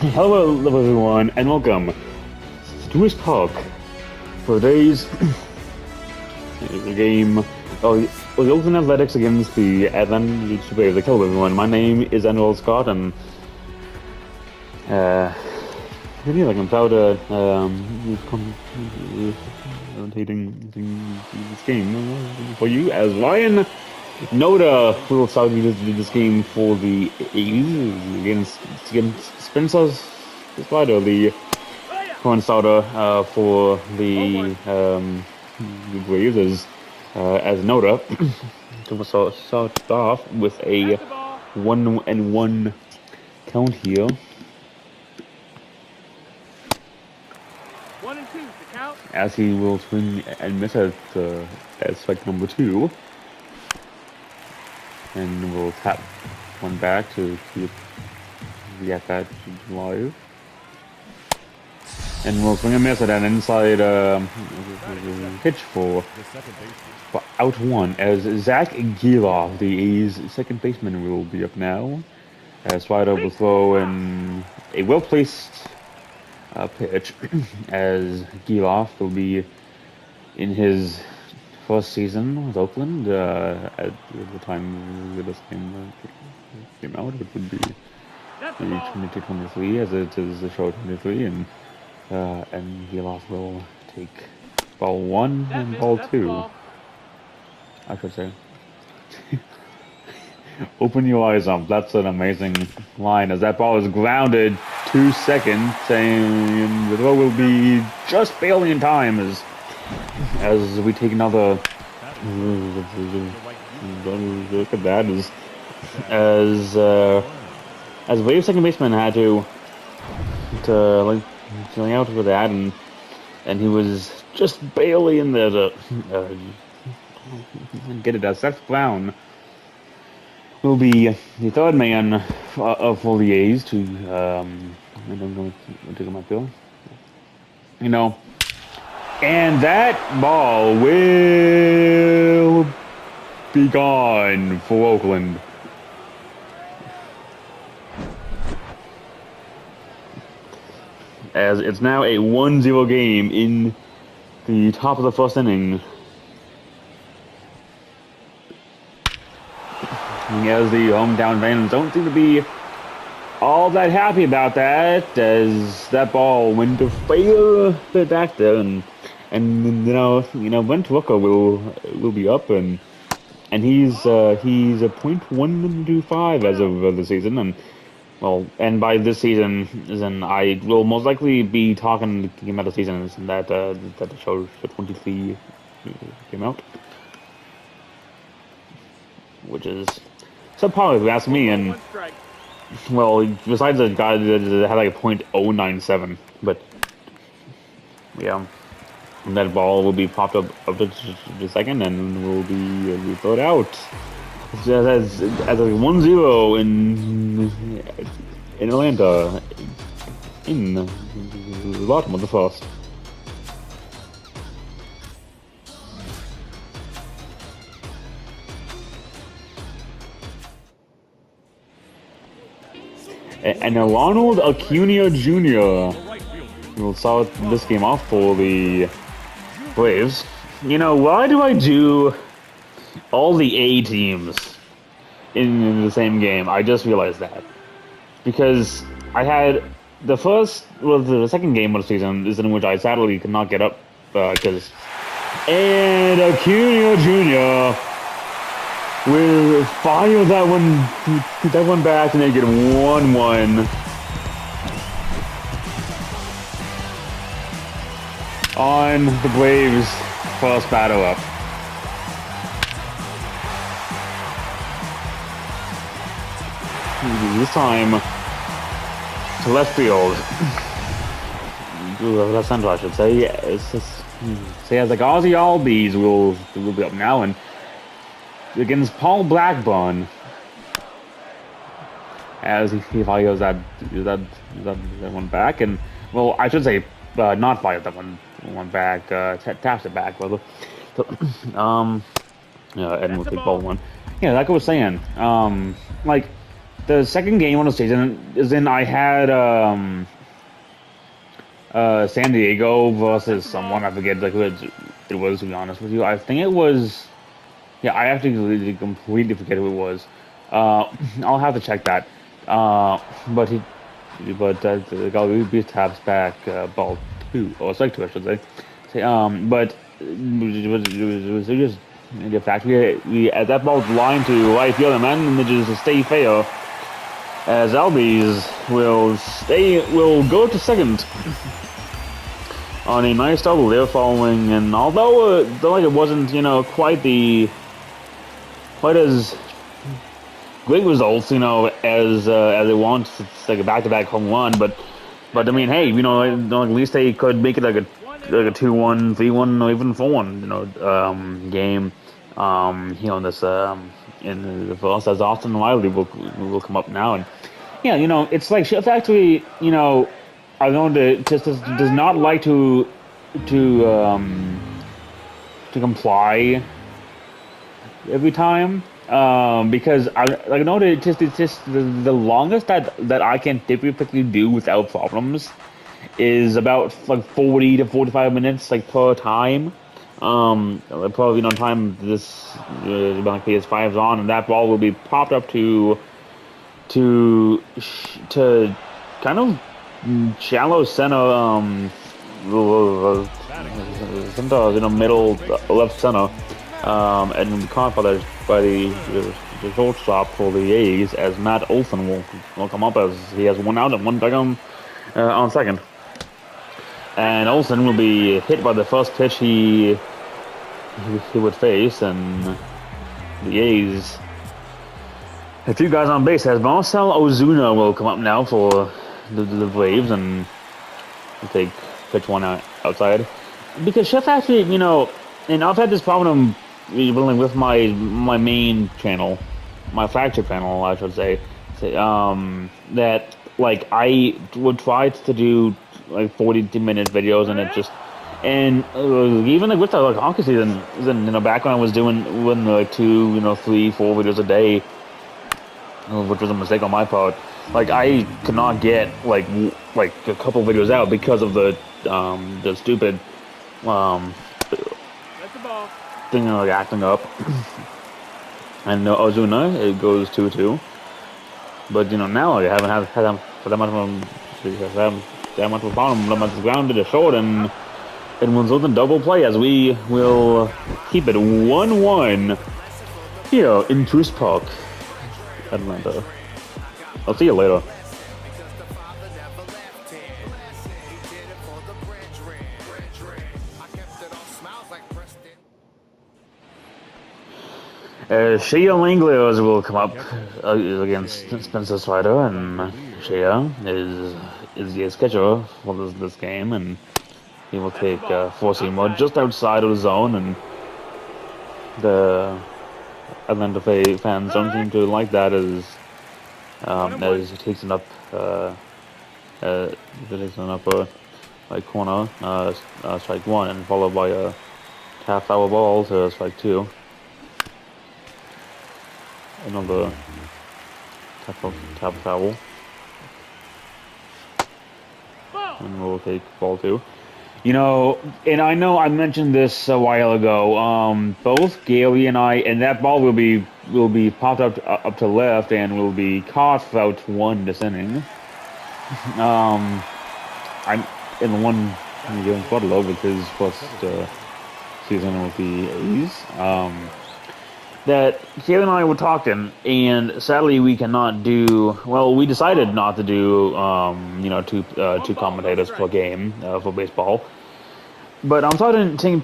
Hello, everyone, and welcome to his Park for today's game. The Oakland Athletics against the Atlanta Braves. Hello, everyone. My name is Anwar Scott, and I'm proud commentating this game for you as Ryan Noda will start this game for the A's against Spencer Strider, the current starter for the Braves as Noda to start off with a 1-1 count here. 1-2, the count. As he will swing and miss at strike number 2. And we'll tap one back to see if we get that live. And we'll swing a miss at an inside pitch for out one as Zach Giloff, the A's second baseman, will be up now. As Strider will throw in a well-placed pitch as Giloff will be in his first season with Oakland at the time this game came out, it would be the 22-23 as it is the show 23, and Giloff will take ball 1 and ball 2. I should say. Open your eyes up. That's an amazing line as that ball is grounded 2 seconds, and the throw will be just barely in time as we take another look at that as Braves second baseman had to lay out for that, and he was just barely in there to get it. As Seth Brown will be the third man for the A's to take my pill. And that ball will be gone for Oakland. As it's now a 1-0 game in the top of the first inning. As the hometown fans don't seem to be all that happy about that, as that ball went to fail the back there, and Brent Rooker will be up, and he's a .125 as of the season, and by this season, then I will most likely be talking about the season that the show 23 came out, which is subpar if you ask me, and well, besides the guy that had like a .097, but yeah, that ball will be popped up to the second and will be thrown out. As a 1-0 in Atlanta in the bottom of the first. And Ronald Acuna Jr. will start this game off for the Braves. Why do I do all the A teams in the same game? I just realized that. Because I had the second game of the season is in which I sadly could not get up and Acuna Jr. will fire that one back and they get 1-1 on the Braves' first batter up. This time to left field. Left center, I should say. As like Ozzy Albies will be up now, and against Paul Blackburn, as he fires that one back, and well, I should say not fire that one back, taps it back, rather. So, and we'll take ball 1. Yeah, like I was saying, like the second game on the season is in I had San Diego versus someone. I forget like who it was, to be honest with you. I think it was. Yeah, I actually completely forget who it was. I'll have to check that. But the guy we beat Tabs back ball two or strike two, I should say. But it was just the fact we at that ball line to right field and manages to stay fair as Albies will go to second on a nice double there following, and although like it wasn't quite as great results as they want, it's like a back-to-back home run, but I mean, hey, at least they could make it like a 2-1, 3-1, or even 4-1 game here on this in the first, as Austin Riley will come up now. And yeah, it's like Chef Factory, I know that just does not like to comply every time, because I know that it's just the longest that I can typically do without problems is about like 40 to 45 minutes like per time. Probably time this like PS5's on, and that ball will be popped up to kind of shallow center, middle left center, and will be caught by the shortstop for the A's as Matt Olson will come up as he has one out and one back on second. And Olson will be hit by the first pitch he would face, and the A's a few guys on base as Marcell Ozuna will come up now for the Braves and take pitch one outside. Because Chef actually, and I've had this problem with my main channel, my flagship channel, I should say, that like I would try to do like 40-minute videos, and it just even like with the hockey season, back when I was doing like 2, 3, 4 videos a day, which was a mistake on my part. Like I could not get like a couple videos out because of the stupid thing like acting up. And Ozuna, it goes 2-2. But now I haven't had that much of a problem. I'm grounded to short, and it was with a double play as we will keep it 1-1 here in Truist Park, Atlanta. I'll see you later. Shea Langeliers will come up against Spencer Strider, and Shea is the catcher for this game, and he will take 4-seamer just outside of the zone, and the Atlanta fans don't seem to like that as he takes an up right corner, strike one, and followed by a half foul ball to strike two. Another tap foul, and we'll take ball two. And I know I mentioned this a while ago. Both Gary and I, and that ball will be popped up to left and will be caught for out one this inning. I'm in the one against Butler with his first season with the A's. That Gary and I were talking, and sadly we cannot do. Well, we decided not to do two commentators per game for baseball. But I'm starting to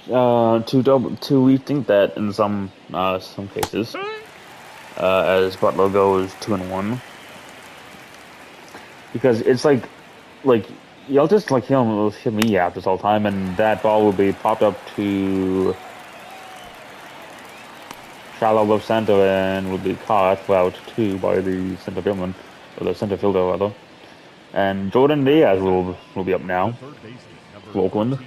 rethink that in some cases, as Butler goes 2-1, because it's like you'll just he'll hit me out this whole time, and that ball will be popped up to shallow left center and will be caught for out two by the center fielder, or the center fielder rather. And Jordan Diaz will be up now for Oakland.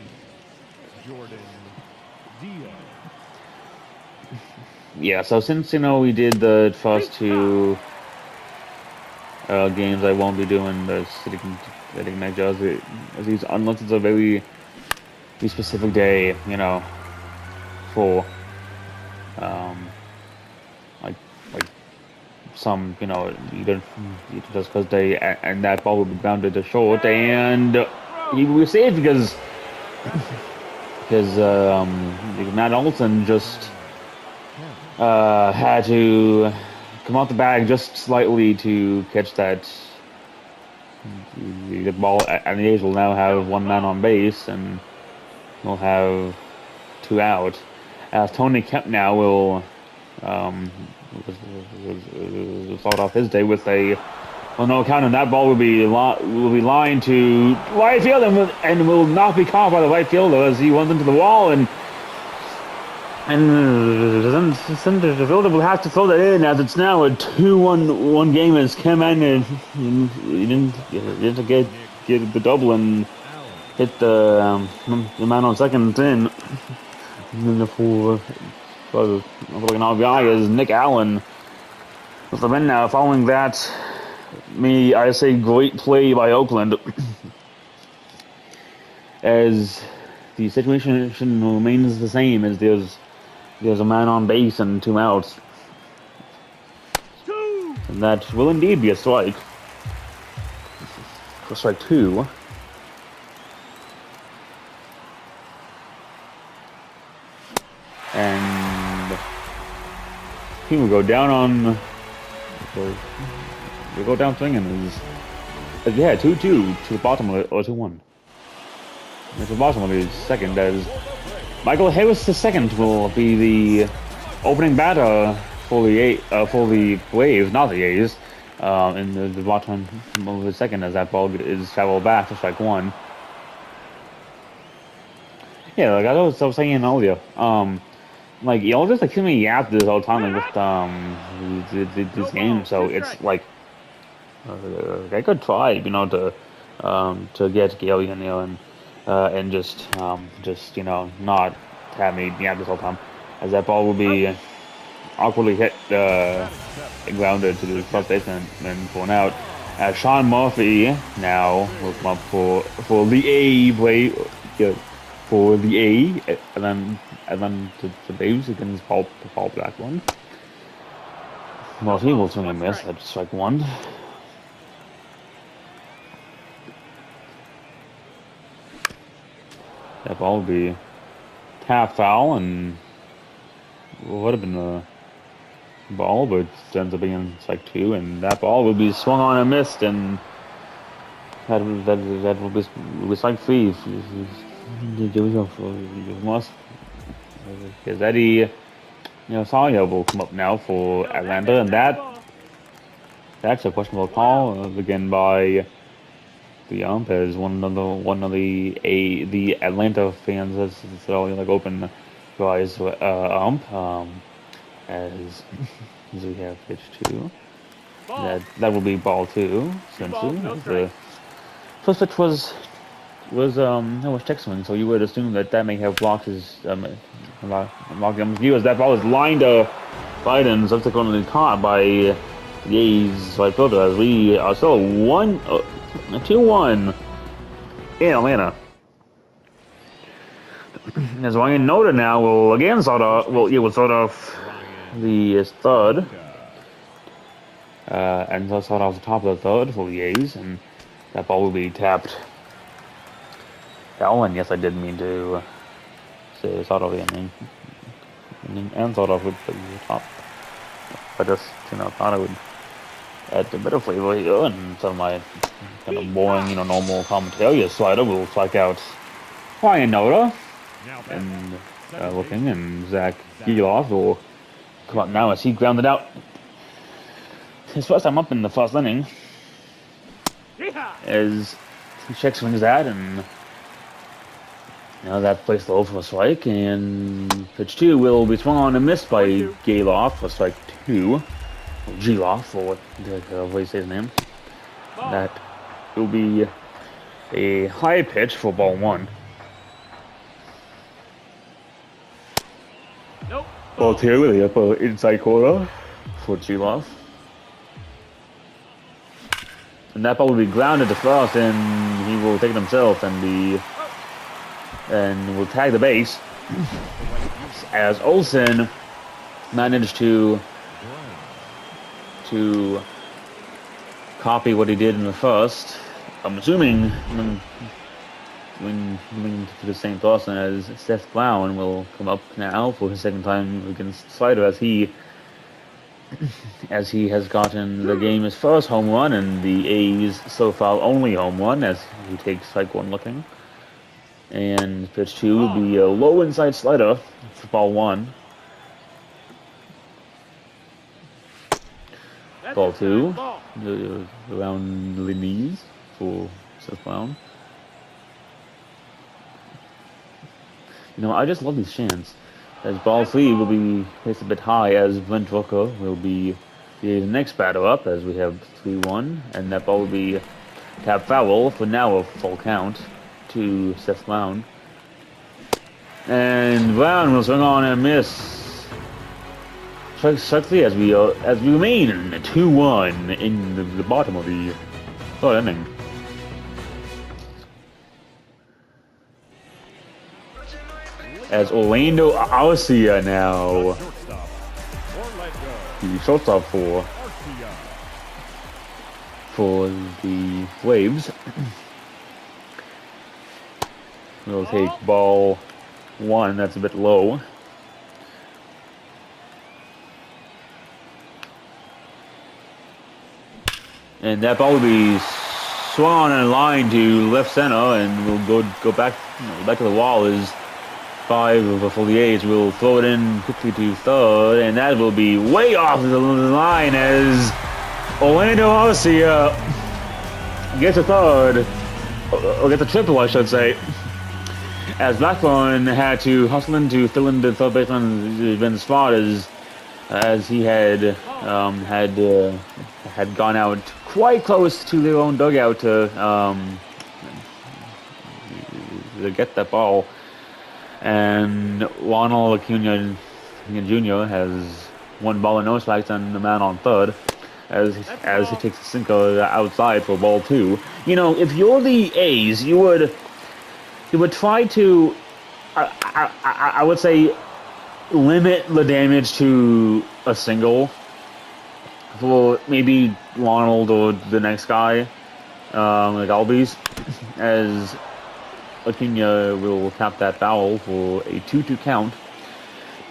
yeah, so since we did the first two games, I won't be doing the sitting matches these unless it's a very specific day, for like like some either just because they and that ball will be grounded to short and he will be saved because Matt Olson just had to come off the bag just slightly to catch that the ball, and the A's will now have one man on base and we'll have two out. Tony Kemp now will start off his day with a no count, and that ball will be lined to right field and will not be caught by the right fielder as he runs into the wall and the center fielder will have to throw that in as it's now a 2-1 game as Kim and he didn't get the double and hit the man on second in. For like an RBI is Nick Allen with the win now. Following that, I say great play by Oakland as the situation remains the same as there's a man on base and two outs. And that will indeed be a strike. For strike two. And he will go down on. We'll go down swinging. Yeah, 2-2 to the bottom of it, or 2-1. To the bottom of the second, as Michael Harris II will be the opening batter for the Braves, not the A's, in the bottom of the second as that ball is traveled back to strike one. Yeah, like I was saying earlier, like y'all just like me yap this all the time with this game, so it's like I could try, to get Gale in there and just not have me yap this whole time, as that ball will be awkwardly hit grounded to the first baseman and for an out. Sean Murphy now will come up for the A play. For the A, and then the Braves against Paul Blackburn. Murphy will swing and miss at strike one. That ball will be half foul and would have been a ball, but it ends up being strike two, and that ball will be swung on and missed, and that will be strike three. Because Eddie Sawyer will come up now for Atlanta, and that's a questionable call again by the ump, as one of the Atlanta fans has like open guys ump as we have pitch two. That will be ball two. Since the first pitch was check swing, so you would assume that may have blocked his blocked his view, as that ball is lined to Biden, subsequently caught by the A's right fielder, as we are still 2-1 in Atlanta. As Ryan Noda now will again start off the third, and they'll start off the top of the third for the A's, and that ball will be tapped. And yes, I did mean to say start off the inning and start off with the top. I just thought I would add a bit of flavor here, and some of my kind of boring, normal commentary slider will strike out Ryan Noda, and looking, and Zach Geloff will come up now as he grounded out his first time up in the first inning, as he check swings that, and that placed low for a strike, and pitch two will be swung on and missed by Geloff for strike two. Geloff, for what you say his name. That will be a high pitch for ball one. Nope. Ball 2 with the upper inside corner for Chilov. And that ball will be grounded to first, and he will take it himself and will tag the base. As Olsen managed to copy what he did in the first. I'm assuming when to the same person as Seth Brown will come up now for his second time against Slider, as he has gotten the game's first home run and the A's so far only home run, as he takes strike one looking. And pitch 2 will be a low inside slider for ball 1. Ball 2 around the knees for Seth Brown. You know, I just love these chants. As ball 3 will be placed a bit high, as Brent Rooker will be the next batter up, as we have 3-1, and that ball will be tap foul for now a full count to Seth Brown. And Brown will swing on and miss. Strike 3 as we remain 2-1 in the bottom of the third inning. As Orlando Arcia now, the shortstop for the Braves, will take ball 1. That's a bit low. And that ball will be swung on a line to left center, and will go back to the wall. Is 5 for the A's. Will throw it in quickly to third, and that will be way off the line as Orlando Arcia gets a third, or gets a triple, I should say. As Blackburn had to hustle in to fill in the third baseman spot, as he had gone out quite close to their own dugout to get that ball. And Ronald Acuna Jr. has 1 ball and no strikes and the man on third, as he takes a sinker outside for ball 2. You know, if you're the A's, you would try to, I would say, limit the damage to a single for maybe Ronald or the next guy, like Albies, as Acuna will tap that foul for a 2-2 count.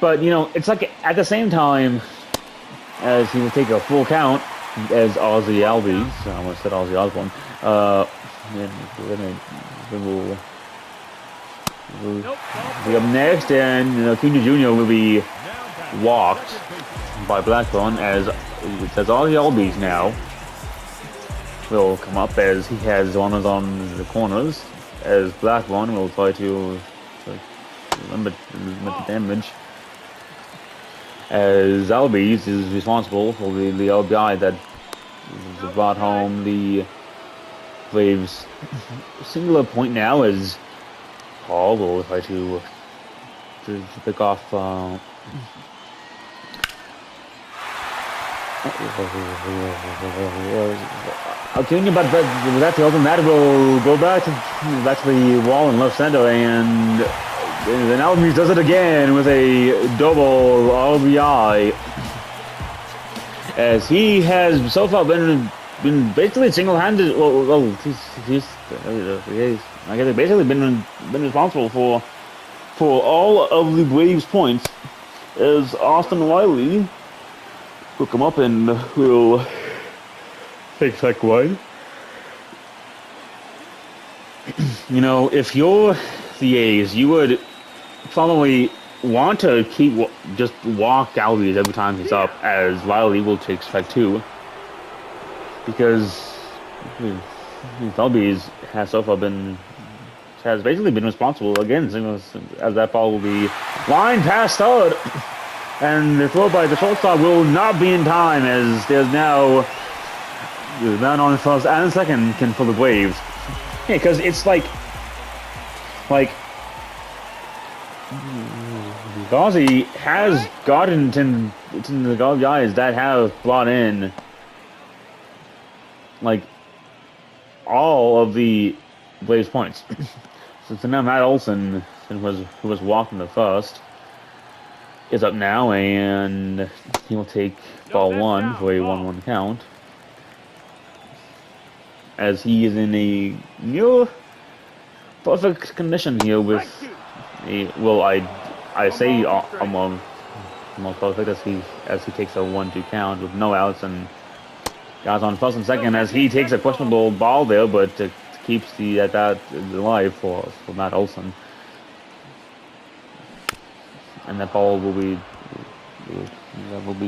But, you know, it's like at the same time as he will take a full count as Ozzy Albies, I almost said Ozzy Osbourne, will be up next, and Acuna Jr. will be walked by Blackburn, as Ozzy Albies now will come up, as he has runners on the corners, as Blackburn will try to limit the damage, as Albies is responsible for the RBI that brought home the Braves' singular point now, as Paul will try to pick off Acuna, but that's the open. That will go back to the wall in left center, and then Albies does it again with a double RBI, as he has so far been basically single-handed. I guess basically been responsible for all of the Braves' points, as Austin Riley will come up and will take strike one. You know, if you're the A's, you would probably want to just walk Albies every time he's up, as Riley will take strike 2, because Albies has so far basically been responsible again, as that ball will be lined past third, and the throw by the shortstop will not be in time, as there's now the man on first and second for the Braves. Yeah, because it's like Gauzy has gotten to the guys that have brought in like all of the Blaze points. So now Matt Olson, who was walking the first, is up now, and he will take ball one for a 1-1 count, as he is in a near perfect condition here with a, well, I say almost perfect, as he takes a 1-2 count with no outs and guys on first and second, as he takes a questionable ball there, but keeps the at that alive for Matt Olson. And that ball will be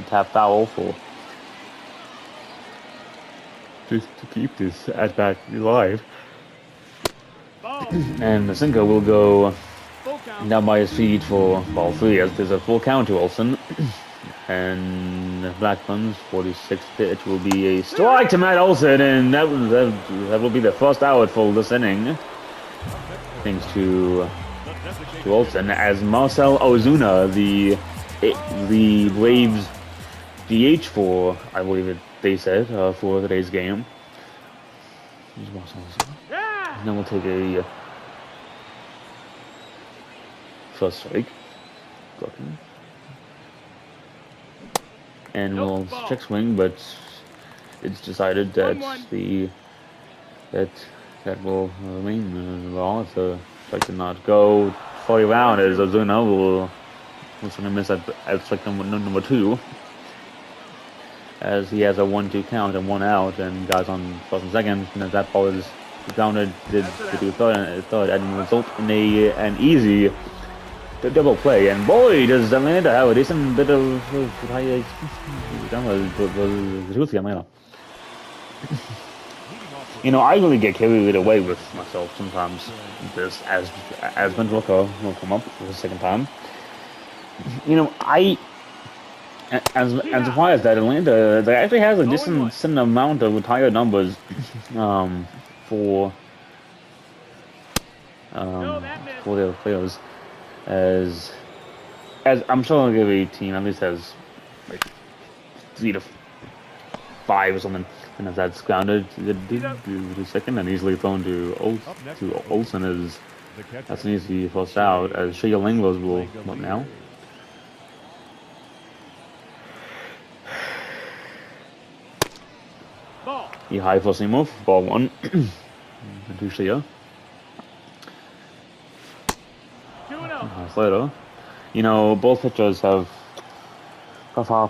tap foul for just to keep this at bat alive. And the sinker will go down by his feet for ball three, as there's a full count to Olson. And Blackman's 46th pitch will be a strike to Matt Olson, and that will be the first out for this inning. Thanks to Olson, as Marcell Ozuna, the Braves DH for, I believe they said, for today's game. And then we'll take a first strike. And we'll check swing, but it's decided that that will remain long if the strike did not go fully around, as Ozuna will sort of miss at strike number two, as he has a 1-2 count and 1 out, and guys on first and second, and that ball is grounded to third, and result in an easy double play. And boy, does Atlanta have a decent bit of high. You know, I really get carried away with myself sometimes. This as Ben Rooker will come up for the second time. You know, as surprised that Atlanta they actually has a decent amount of retired numbers for their players. As I'm sure every team at least has like 3 to 5 or something, and if that's grounded to the second and easily thrown to Olson, that's an easy first out, as Shea Langlos will come up now. He high for seam move, ball one to Shea. Later, you know, both pitchers have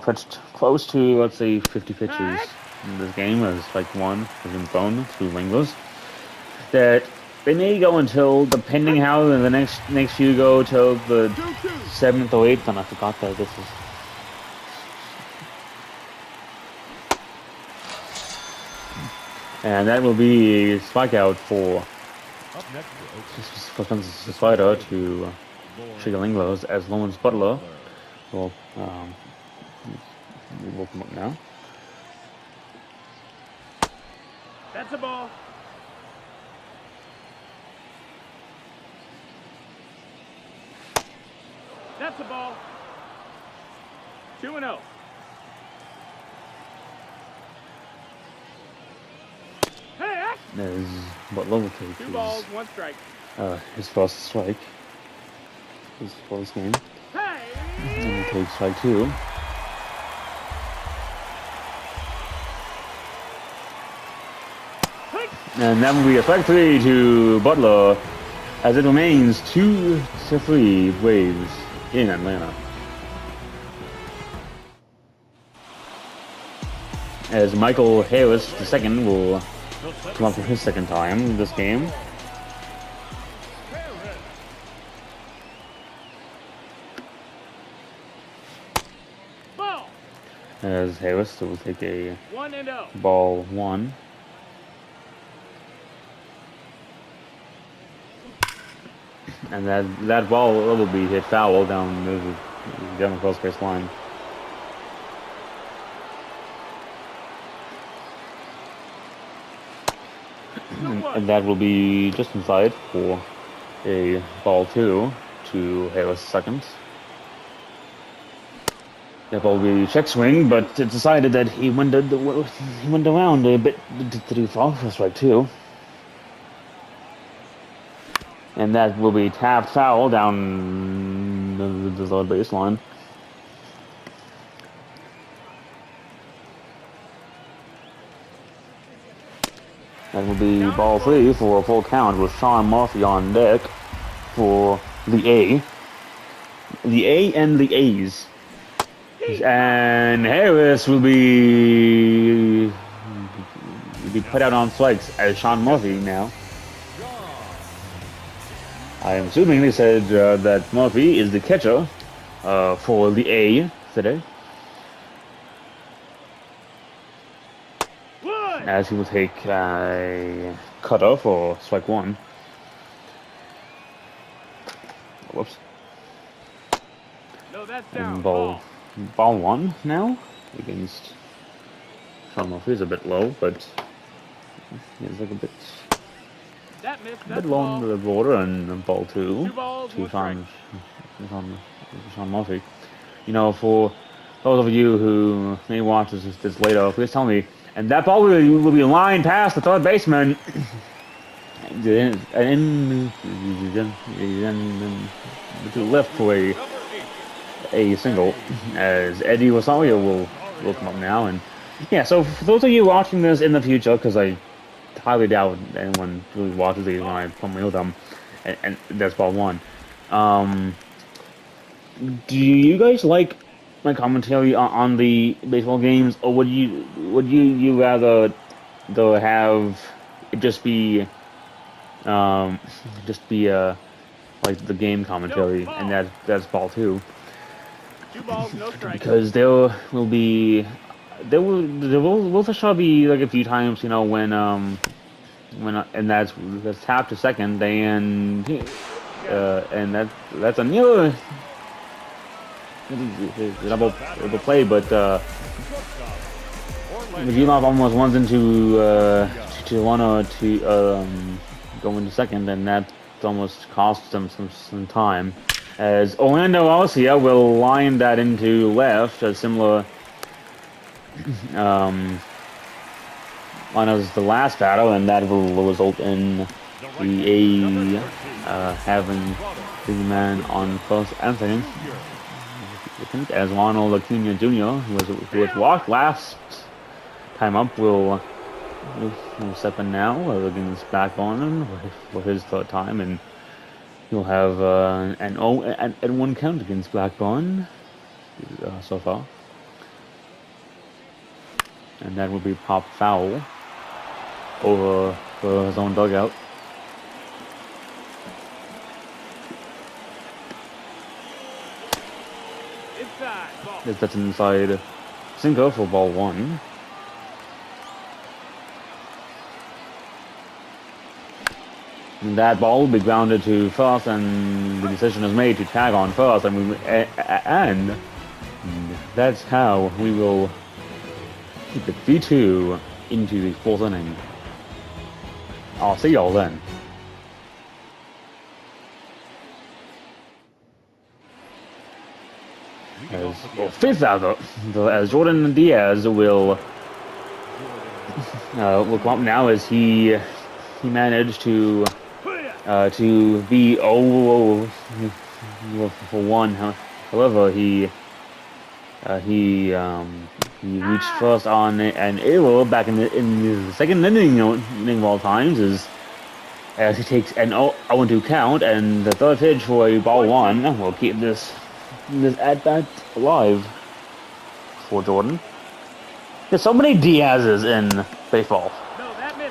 pitched close to, let's say, 50 pitches in this game, as strike one has been thrown to Langlos. That they may go until, depending how the next few go, till the 7th or 8th, and I forgot that this is. And that will be a strikeout for Spencer Strider to Shea Langlos, as Lawrence Butler will come up now. That's a ball. That's a ball. 2-0. As Butler will take 2 balls, 1 strike. His first strike. His first game. Hey! And he takes strike 2. And that will be a strike 3 to Butler, as it remains 2-3 Braves in Atlanta. As Michael Harris II will come up for his second time this game. Ball. As Harris will take a 1-0. ball 1. And that ball will be hit foul down the first base line. And that will be just inside for a ball 2 to Harris second. That ball will be check swing, but it decided that he went around a bit too far for strike 2. And that will be tapped foul down the third baseline. That will be ball 3 for a full count with Sean Murphy on deck for the A. The A and the A's. And Harris will be put out on strikes as Sean Murphy now. I am assuming they said that Murphy is the catcher for the A today. As he will take a cutter for strike 1. Whoops. No, that's down. And ball 1 now against Sean Murphy is a bit low, but he's like a bit low under the border, and ball 2 to Sean Murphy. You know, for those of you who may watch this later, please tell me. And that ball will be lined past the third baseman. And to left for a single, as Eddie Rosario will come up now. And yeah, so for those of you watching this in the future, because I highly doubt anyone really watches these when I come with them, and that's ball 1. Do you guys like my commentary on the baseball games, or would you rather though have it just be like the game commentary, and that's ball 2? 2 balls, no strike. Because there will for sure be like a few times, you know, when and that's tapped to second, and that's a new double play, but Vujilov almost runs into 1 or 2 go into second, and that almost costs them some time. As Orlando Arcia will line that into left, a similar line as the last battle, and that will result in the A having the man on first and second. As Ronald Acuna Jr., who was walked last time up, will step in now against Blackburn for his third time, and he'll have an 0-1 count against Blackburn so far. And that will be popped foul over for his own dugout. That's an inside sinker for ball 1. And that ball will be grounded to first, and the decision is made to tag on first, and that's how we will keep it 3-2 into the 4th inning. I'll see y'all then. Fifth out, as Jordan Diaz will come up now, as he managed to be 0 for 1. However, he reached first on an error back in the second inning of all times, as he takes an 0-2 count, and the third pitch for a ball 1 will keep this at-bat alive for Jordan. There's so many Diaz's in baseball.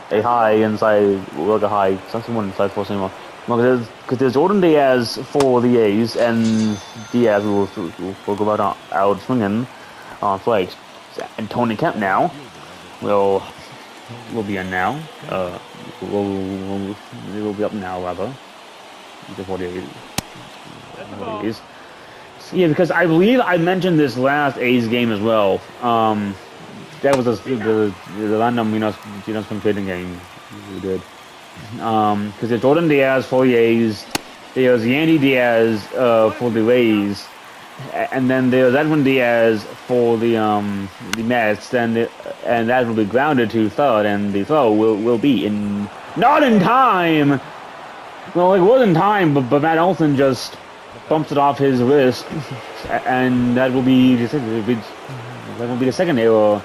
A high inside, like a high, someone inside for seamer. Because there's Jordan Diaz for the A's, and Diaz will go out swinging on strikes. And Tony Kemp now will be in now. Will be up now rather. Before the A's. Yeah, because I believe I mentioned this last A's game as well. That was the random, spring trading game we did. Because it's Jordan Diaz for the A's, there's Yandy Diaz for the Rays, and then there's Edwin Diaz for the Mets, and that will be grounded to third, and the throw will be in not in time. Well, it was in time, but Matt Olson just bumps it off his wrist, and that will be the second error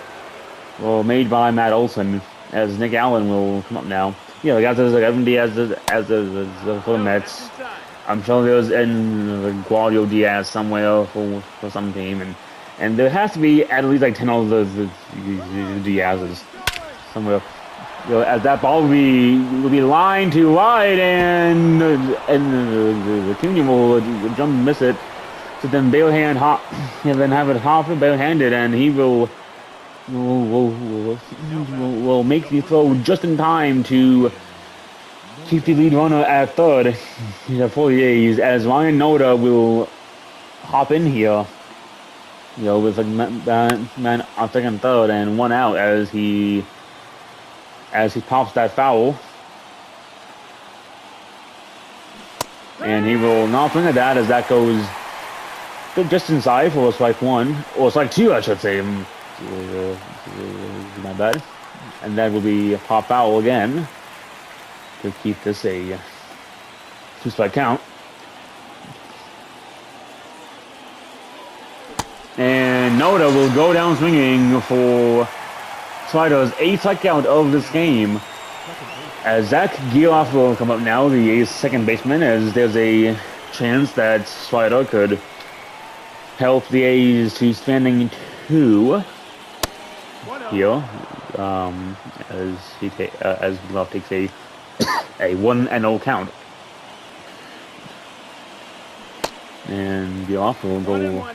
made by Matt Olson, as Nick Allen will come up now. Yeah, the guys like Edwin Diaz for the Mets. I'm sure there's Guadio Diaz somewhere for some team, and there has to be at least like 10 of the Diazes somewhere. As that ball will be lined to right, and the Cunha will jump and miss it. So then then have it half barehanded, and he will make the throw just in time to keep the lead runner at third. He's at 48, as Ryan Noda will hop in here, with a man on second, third, and one out as he pops that foul. And he will not swing at that, as that goes just inside for a strike one, or strike two, I should say. My bad. And that will be a pop foul again to keep this a 2-strike count. And Noda will go down swinging for Slider's 8th strikeout of this game, as Zach Gearloff will come up now, the second baseman, as there's a chance that Slider could help the A's to standing 2 here, as Gearloff takes a 1-0 count, and Gearloff will go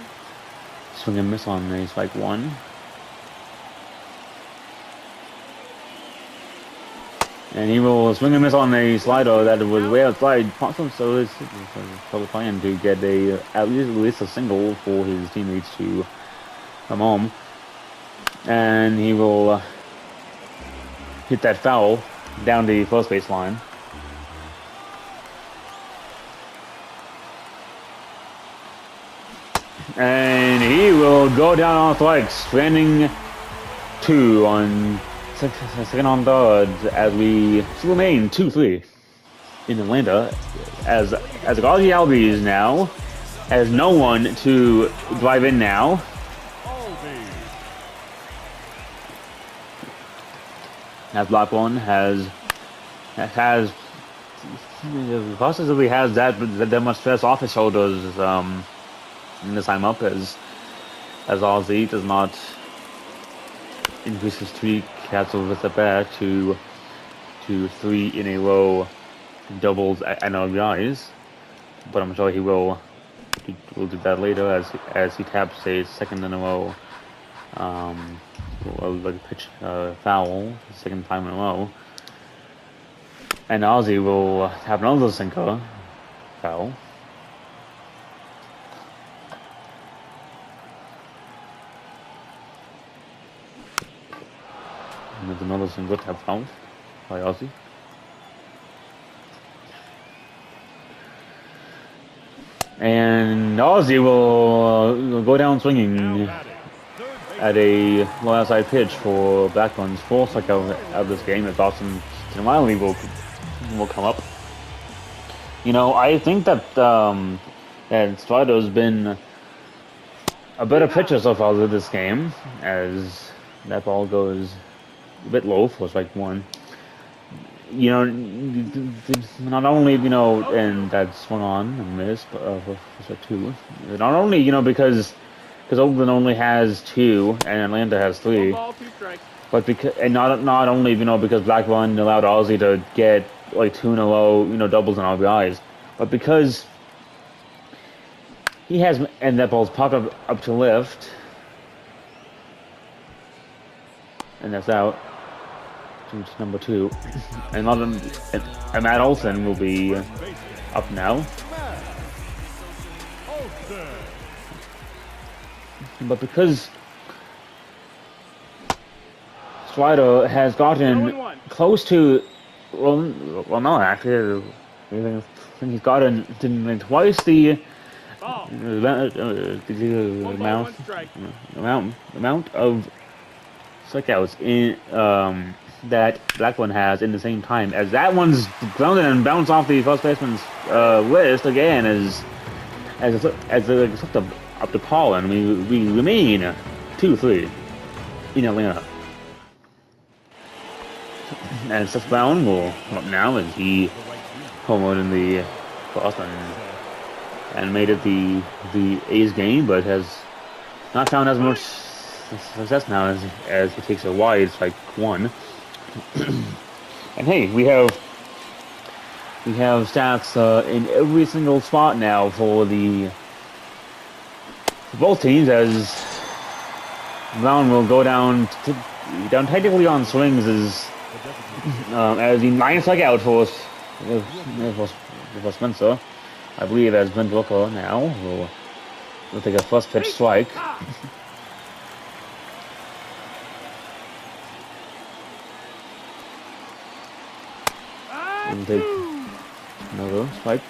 swing and miss on a strike one. And he will swing and miss on a slider that was way outside, so it's probably trying to get at least a single for his teammates to come home. And he will hit that foul down the first base line. And he will go down on strikes, stranding 2 on second on third, as we still remain 2-3 in Atlanta, as Ozzie Albies now has no one to drive in now. As Blackburn possibly has that much stress off his shoulders in this time up, as Ozzie does not increase his streak with the bat to 3 in a row doubles and RBIs, but I'm sure he will do that later as he taps a second in a row like pitch foul, second time in a row, and Ozzie will have another sinker foul. And there's another single tap foul by Ozzie. And Ozzie will go down swinging at a low outside pitch for Blackburn's 4th strikeout of this game, as Austin Riley will come up. I think that Strider's been a better pitcher so far of this game, as that ball goes a bit low for strike one. Not only, and that swung on and missed, but for strike two. Not only, because Oakland only has 2 and Atlanta has 3. But not only, because Blackburn allowed Ozzie to get like 2 in a row, doubles and RBIs, but because he has, and that ball's popped up to left, and that's out. Number 2, and Matt Olson will be up now. But because Strider has gotten close to, well, no, actually, I think he's gotten twice the Ball. the One ball, one strike. amount of strikeouts in that Blackburn has in the same time as that one's grounded and bounced off the first baseman's wrist again as it's up to Paul, and we remain 2-3 in Atlanta. And Seth Brown will come up now as he homered in the first and made it the A's game, but has not found as much success now as he takes a wide strike one. And hey, we have stats in every single spot now for both teams, as Brown will go down technically on swings as the 9th strikeout for Spencer. I believe as Ben Booker now will take a first pitch strike. And take another strike.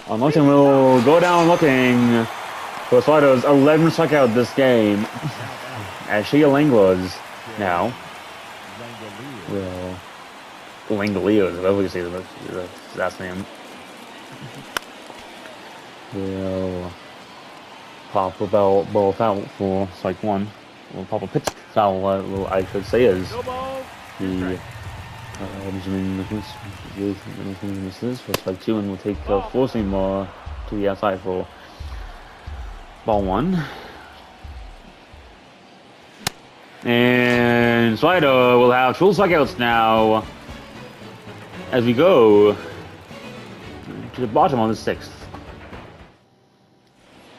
Motion will go down looking for Sliders 11 strikeout this game. As Shea Langla's now will Langoliers, whatever you say the last name, will pop a ball foul for strike one. Will pop a pitch foul, I should say, as the misses for strike two, and will take full seam to the outside for ball one. And Slider will have full strikeouts now as we go to the bottom of the 6th.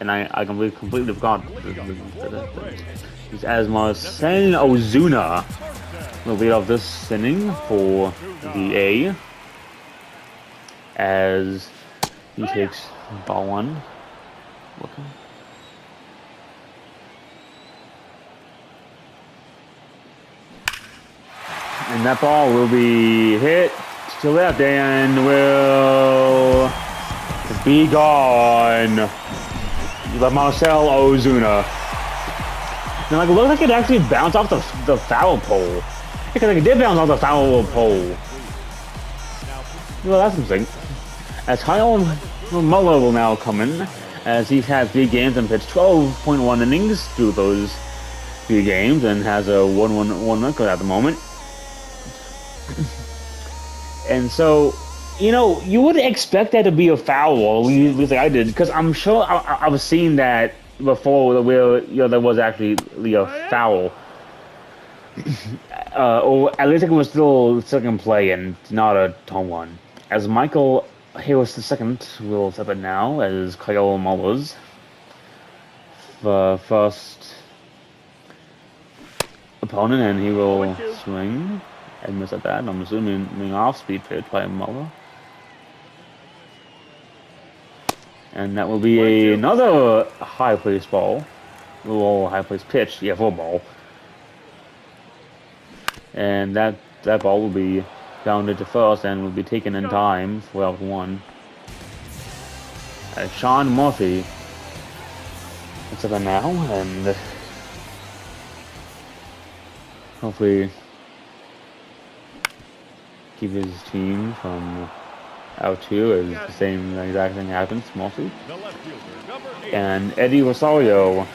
And I completely forgot as Marcel Ozuna will lead off this inning for the A as he takes ball one. Okay. And that ball will be hit to left and will be gone by Marcel Ozuna. And it looks like it actually bounced off the foul pole. Because it did bounce off the foul pole. Well, that's interesting. As Kyle Muller will now come in, as he's had 3 games and pitched 12.1 innings through those 3 games and has a 1-1 record at the moment. And so, you would expect that to be a foul, or at least I did, because I'm sure I've seen that before where there was actually a foul. Or at least it was still second play and not a home run. As Michael Harris II will step in now as Kyle Muller's the first opponent, and he will swing and miss at that. I'm assuming off-speed pitch by Muller. And that will be another high place ball. A little high place pitch, full ball. And that ball will be grounded to first and will be taken in time for out one. Sean Murphy is up now, and hopefully keep his team from out two as the same exact thing happens mostly. And Eddie Rosario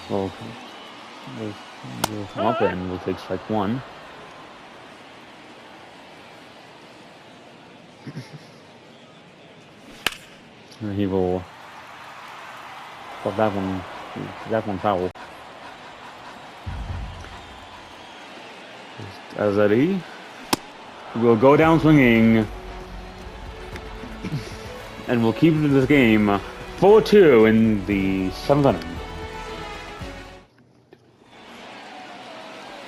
will come up and will take strike one. And he will put that one foul. As Eddie will go down swinging and will keep this game 4-2 in the 7th inning.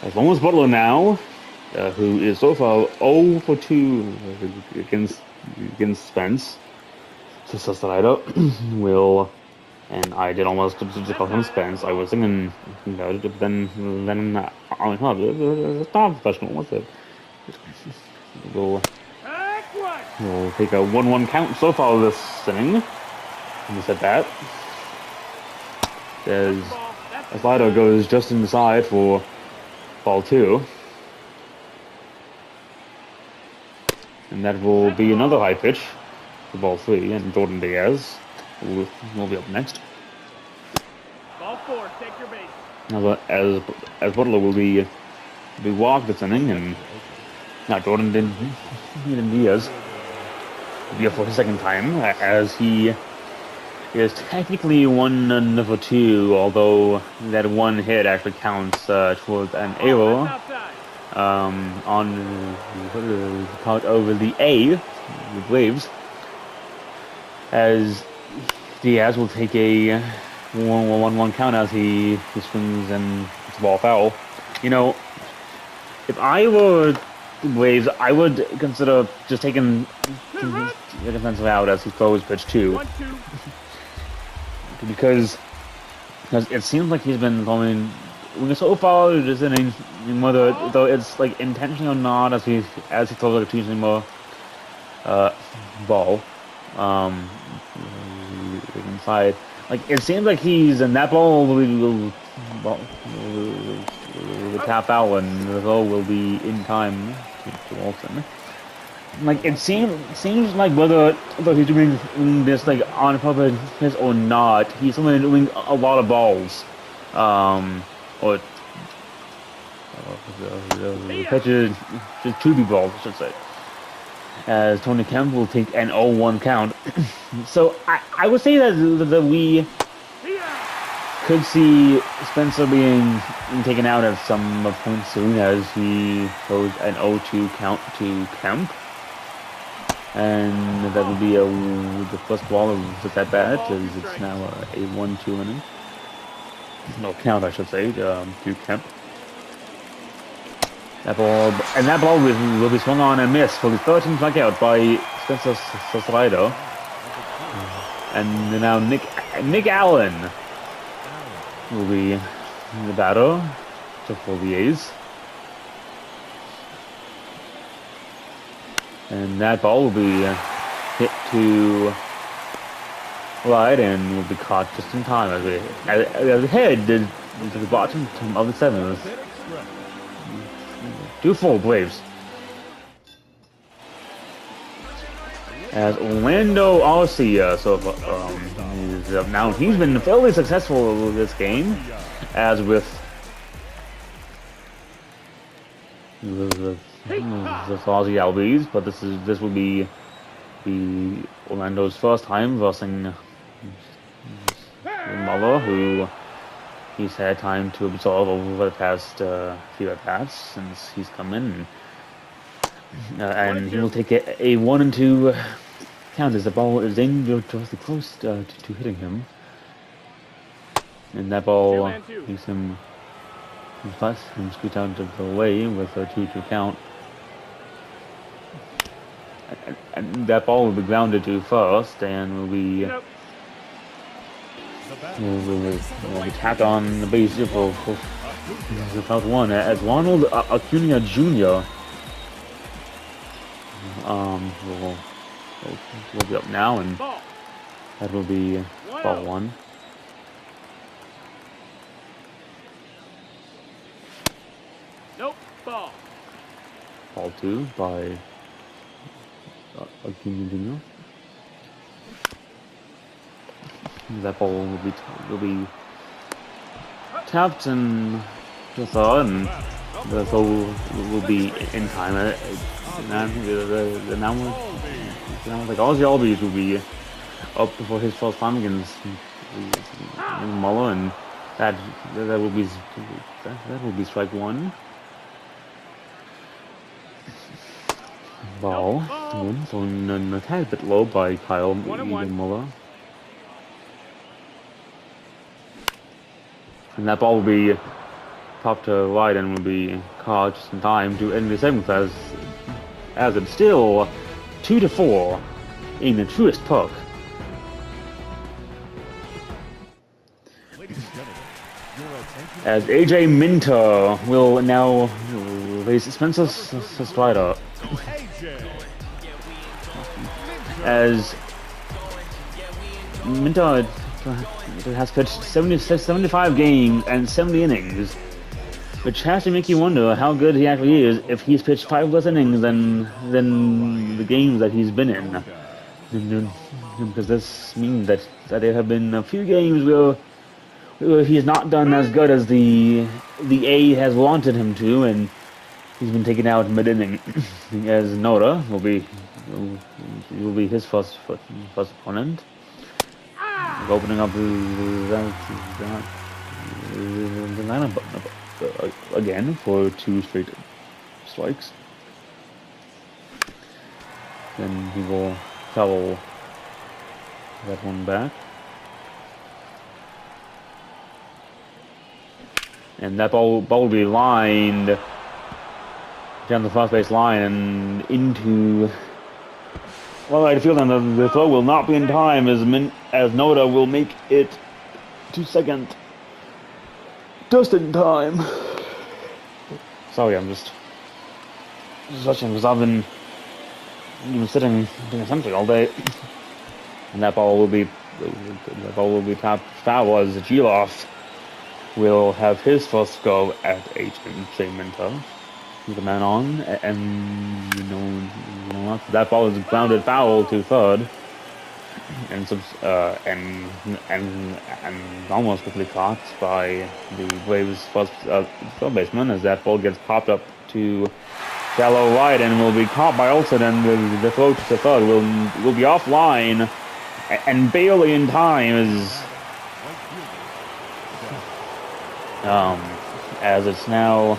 As Lawrence Butler now, who is so far 0 for 2 against Spence, so Slider will And I did almost just call him Spence. I was thinking about it, but then I went, oh, it's not professional, what's it? We'll take a 1-1 count so far this inning. Just at that. As Slido goes just inside for ball 2. And that will be another high pitch for ball 3, and Jordan Diaz will be up next. Ball 4, take your base. As Butler will be walked this inning, and not Jordan Diaz will be up for his second time, as he is technically 1 for 2, although that one hit actually counts towards an error on the part over the A, the Braves, as Diaz will take a 1-1 count as he swings and it's a ball foul. You know, if I were the Braves, I would consider just taking the defensive out as he throws pitch 2. 1-2. Because it seems like he's been throwing so far this inning, whether though it's like intentionally or not, as he throws like a 2-seamer ball inside. Like it seems like he's in that ball will tap out and the ball will be in time to Walton. Like it seems like whether he's doing this like on purpose or not, he's only doing a lot of balls, or pitches to be balls, I should say. As Tony Kemp will take an 0-1 count, so I would say that we could see Spencer being taken out at some point soon, as he throws an 0-2 count to Kemp. And that will be the first ball of that bat, as it's now a 1-2 inning. No count, I should say, to Kemp. That ball will be swung on and missed for the 13th strikeout by Spencer Strider. And now Nick Allen will be the batter for the A's. And that ball will be hit to right and will be caught just in time as we head to the bottom of the 7th. 2-4 Braves. As Orlando Arcia is up now. He's been fairly successful with this game, as with the Ozzy Albies, but this will be Orlando's first time versing Muller, who he's had time to absorb over the past few at-bats since he's come in. And he will take a 1-2 count as the ball is dangerously close to hitting him. And that ball makes him fuss and scoot out of the way with a 2-2 count. And that ball will be grounded to first and will be tapped on the base for the first one, as Ronald Acuna Jr. will be up now, and that will be ball 1. Nope, ball. Ball 2 by Acuna Jr. That ball will be tapped and the third, and the throw will be in time. The now like Ozzy Albies will be up for his first time against Muller, and that will be strike 1. Ball thrown a tad bit low by Kyle Muller. And that ball will be popped to right and will be caught just in time to end the 7th, as it's still 2-4 in the Truist Park. As AJ Minter will now face Spencer Strider. As Minter has pitched 75 games and 70 innings, which has to make you wonder how good he actually is if he's pitched 5 less innings than the games that he's been in. Does this mean that there have been a few games where he's not done as good as the A has wanted him to, and he's been taken out mid-inning? As Noda will be his first opponent, opening up the lineup again for 2 straight strikes. Then he will foul that one back. And that ball will be lined down the first base line and into right field, and the throw will not be in time as Noda will make it to second. Just in time. Sorry, I'm just stretching because I've been sitting doing something all day. And that ball will be tapped foul as Giloff will have his first go at AJ Minter. He's the man on, and that ball is grounded foul to third, and almost quickly caught by the Braves' first third baseman as that ball gets popped up to shallow right and will be caught by Olsen, and the throw to third will be offline and barely in time as it's now.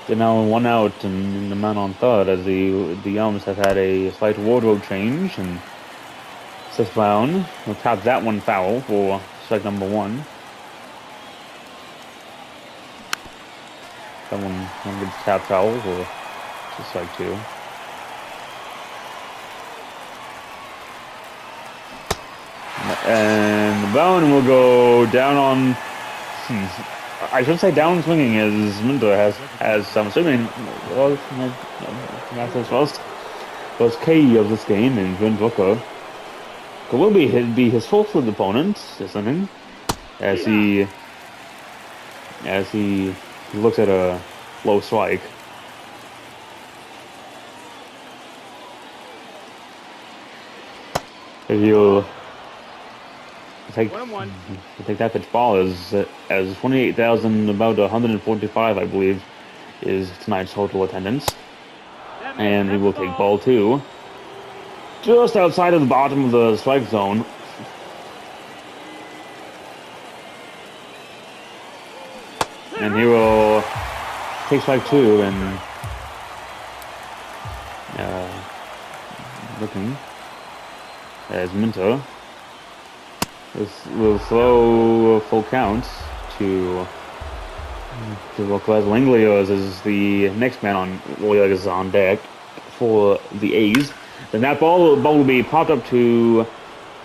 They're now 1 out and the man on third as the Elms have had a slight wardrobe change, and Seth Brown will tap that one foul for strike number 1. That one gets tapped foul for strike 2. And Brown will go down on. I should say down swinging as Minter has some swimming. Well, that's his first K of this game in Brent Booker. It will be his fourth opponent this inning as he looks at a low strike. He'll take that pitch ball as 28,000, about 145, I believe, is tonight's total attendance. And he will take ball 2, just outside of the bottom of the strike zone. And he will take strike 2 and looking as Minter will throw a full count to Locales. Langlios is the next man on deck for the A's. Then that ball will be popped up to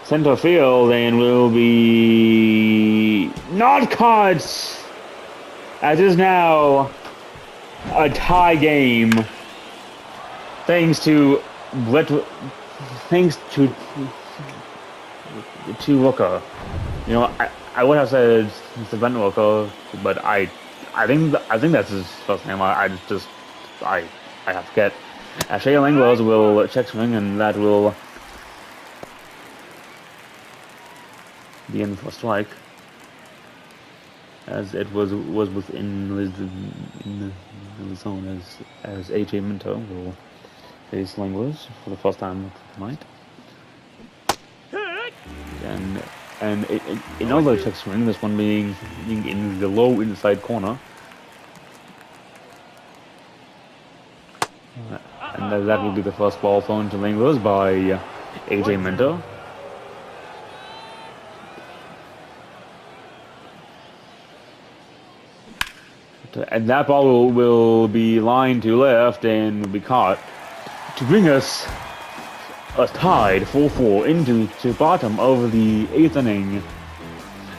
center field and will be not caught. As is now a tie game, thanks to Rooker. I would have said Mr. Brent Rooker, but I think that's his first name. I have to forget. Shea Langlos will check swing, and that will be in for a strike, as it was within the zone as AJ Minter will face Langlos for the first time tonight. And another check swing, this one being in the low inside corner. And that will be the first ball thrown to Langlos by AJ Minter. And that ball will be lined to left and will be caught to bring us tied 4-4 into the bottom of the 8th inning.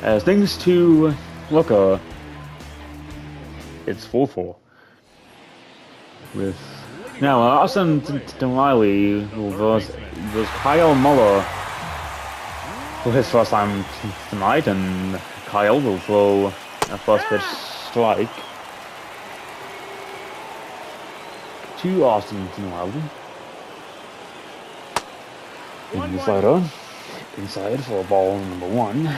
As thanks to Looker, it's 4-4. With now Austin Riley versus Kyle Muller for his first time tonight, and Kyle will throw a first pitch strike to Austin Riley. In the slider, inside for ball number 1.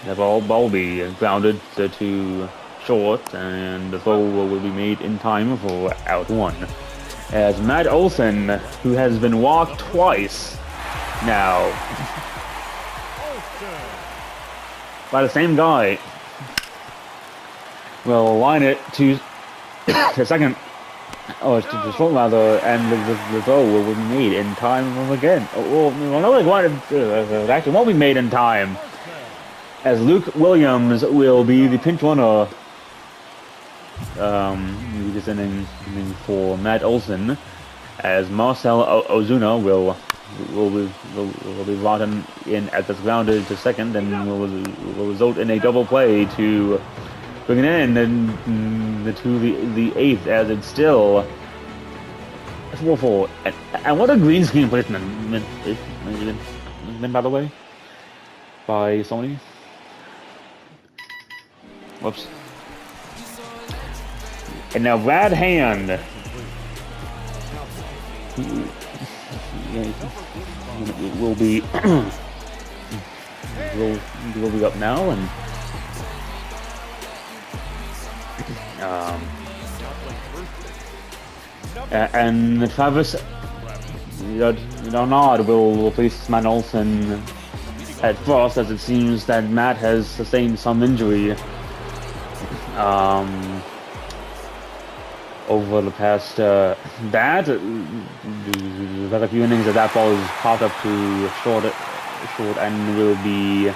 The ball will be grounded to short, and the throw will be made in time for out 1. As Matt Olson, who has been walked twice now by the same guy, will line it to the second. Oh, to short rather, and the throw will be made in time again. Well, no, it actually won't be made in time, as Luke Williams will be the pinch runner this inning for Matt Olson, as Marcel Ozuna will be brought in at the grounded to second, and will result in a double play to bring it in to the 8th, as it's still 4-4. And what a green screen placement, by the way, by Sony. Whoops. And now Brad Hand will be will be up now, and and Travis Darnard will replace Matt Olson at first, as it seems that Matt has sustained some injury over the past a few innings. That ball is popped up to short and will be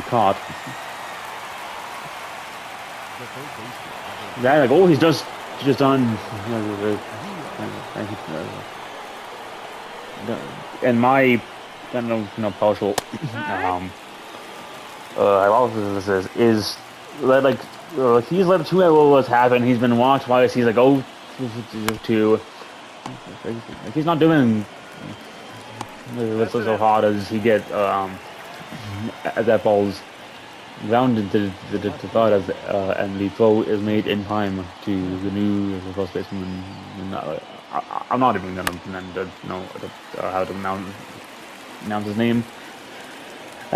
caught. That like, oh, he's just done. And my partial hypothesis is that like he's let 2 errors happen. He's been walked twice. He's like, oh, 2. He's not doing so hard as he get as that ball's grounded to third, and the throw is made in time to the new first baseman. I'm not even gonna know how to announce his name.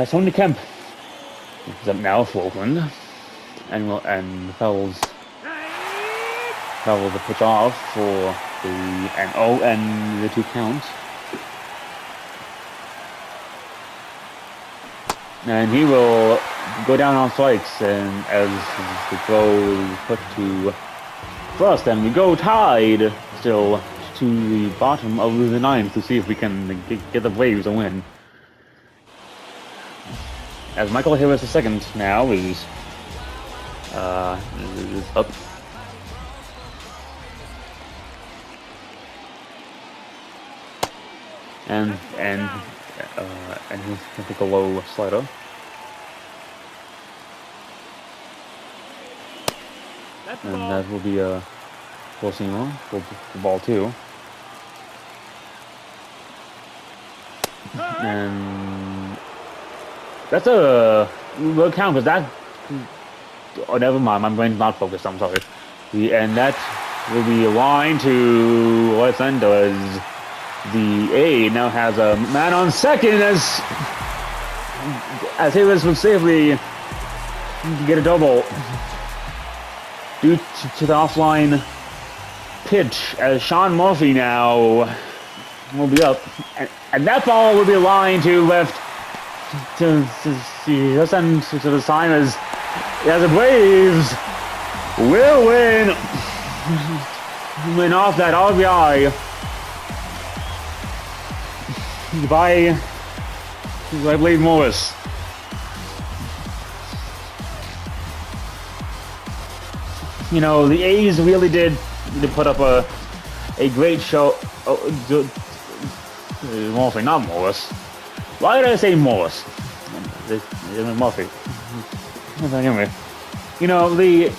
Tony Kemp is up now for Oakland, and fouls the pitch off for the 2 counts. And he will go down on strikes, and as the throw is put to first, and we go tied still to the bottom of the 9th to see if we can get the Braves a win. As Michael Harris II now is up. And he'll take a low slider. And that will be a Bolsino for ball 2. And that's a will count, because that. Oh, never mind. My brain's not focused. I'm sorry. And that will be a line to left end, as the A now has a man on second, as Harris would safely get a double due to the offline pitch, as Sean Murphy now will be up, and that ball will be lined to left to the sign, as the Braves will win off that RBI by Blade Morris. The A's really did put up a a great show. Murphy, not Morris. Why did I say Morris? Murphy. Anyway, you know, the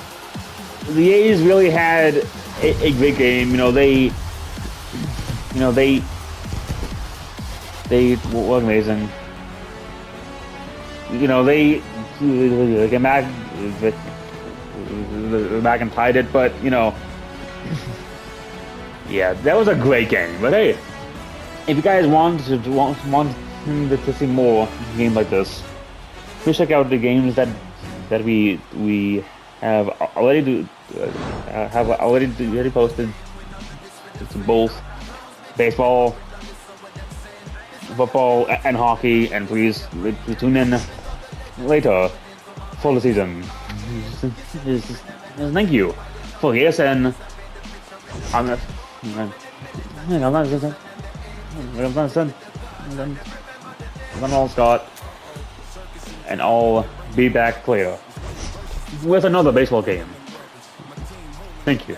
A's really had a great game. You know, they were amazing. You know, they came back and tied it, but you know, yeah, that was a great game. But hey, if you guys want to see more games like this, please check out the games that we have already posted. It's both baseball, football, and hockey. And please tune in later for the season. Thank you for listening. I'm all Scott, and I'll be back later with another baseball game. Thank you.